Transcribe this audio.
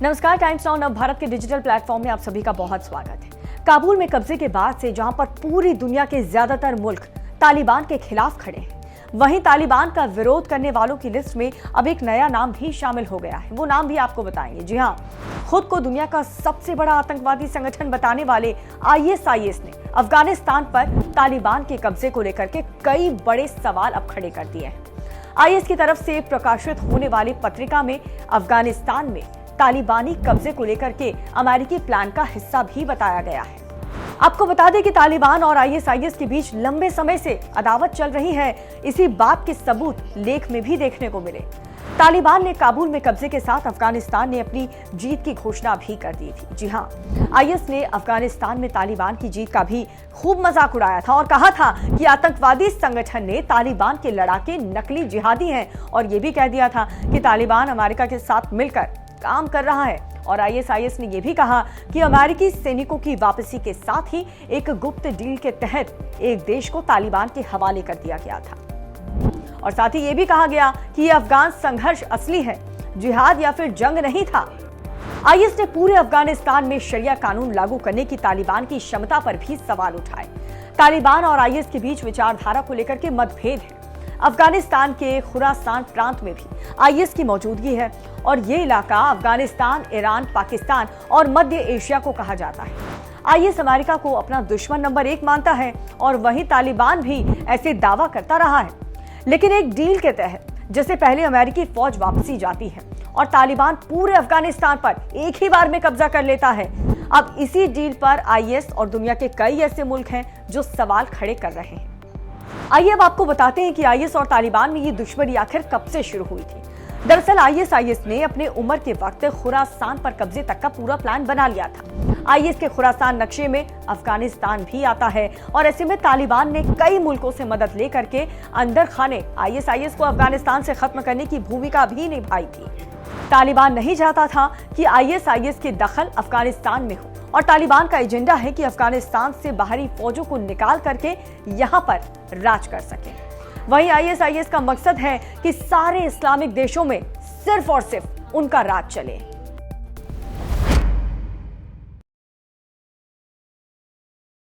नमस्कार, times now नव भारत के डिजिटल प्लेटफॉर्म में आप सभी का बहुत स्वागत है। काबुल में कब्जे के बाद से जहां पर पूरी दुनिया के ज्यादातर मुल्क तालिबान के खिलाफ खड़े हैं, वहीं तालिबान का विरोध करने वालों की लिस्ट में अब एक नया नाम भी शामिल हो गया है। वो नाम भी आपको बताएंगे। जी हाँ, खुद को दुनिया का सबसे बड़ा आतंकवादी संगठन बताने वाले आईएसआईएस ने अफगानिस्तान पर तालिबान के कब्जे को लेकर के कई बड़े सवाल अब खड़े कर दिए हैं। आईएस की तरफ से प्रकाशित होने वाली पत्रिका में अफगानिस्तान में तालिबानी कब्जे को लेकर के अमेरिकी प्लान का हिस्सा भी बताया गया है। आपको बता दें कि तालिबान और आईएसआईएस के बीच लंबे समय से अदावत चल रही है। इसी बात के सबूत लेख में भी देखने को मिले। तालिबान ने काबुल में कब्जे के साथ अफगानिस्तान ने अपनी जीत की घोषणा भी कर दी थी। जी हाँ, आईएस ने अफगानिस्तान में तालिबान की जीत का भी खूब मजाक उड़ाया था और कहा था कि आतंकवादी संगठन ने तालिबान के लड़ाके नकली जिहादी हैं, और ये भी कह दिया था कि तालिबान अमेरिका के साथ मिलकर काम कर रहा है। और आईएसआईएस ने यह भी कहा कि अमेरिकी सैनिकों की वापसी के साथ ही एक गुप्त डील के तहत एक देश को तालिबान के हवाले कर दिया गया था। और साथ ही यह भी कहा गया कि यह अफगान संघर्ष असली है, जिहाद या फिर जंग नहीं था। आईएस ने पूरे अफगानिस्तान में शरिया कानून लागू करने की तालिबान की क्षमता पर भी सवाल उठाए। तालिबान और आईएस के बीच विचारधारा को लेकर के मतभेद है। अफगानिस्तान के खुरासान प्रांत में भी आईएस की मौजूदगी है और ये इलाका अफगानिस्तान, ईरान, पाकिस्तान और मध्य एशिया को कहा जाता है। आईएस अमेरिका को अपना दुश्मन नंबर 1 मानता है और वहीं तालिबान भी ऐसे दावा करता रहा है। लेकिन एक डील के तहत जैसे पहले अमेरिकी फौज वापसी जाती है और तालिबान पूरे अफगानिस्तान पर एक ही बार में कब्जा कर लेता है, अब इसी डील पर आईएस और दुनिया के कई ऐसे मुल्क हैं जो सवाल खड़े कर रहे हैं। आइए अब आपको बताते हैं कि आईएस और तालिबान में ये दुश्मनी आखिर कब से शुरू हुई थी। दरअसल आईएस ने अपने उम्र के वक्त खुरासान पर कब्जे तक का पूरा प्लान बना लिया था। आईएस के खुरासान नक्शे में अफगानिस्तान भी आता है और ऐसे में तालिबान ने कई मुल्कों से मदद लेकर के अंदर खाने आईएस को अफगानिस्तान से खत्म करने की भूमिका भी निभाई थी। तालिबान नहीं चाहता था कि आईएस के दखल अफगानिस्तान में हो और तालिबान का एजेंडा है कि अफगानिस्तान से बाहरी फौजों को निकाल करके यहां पर राज कर सके। वहीं आईएस का मकसद है कि सारे इस्लामिक देशों में सिर्फ और सिर्फ उनका राज चले।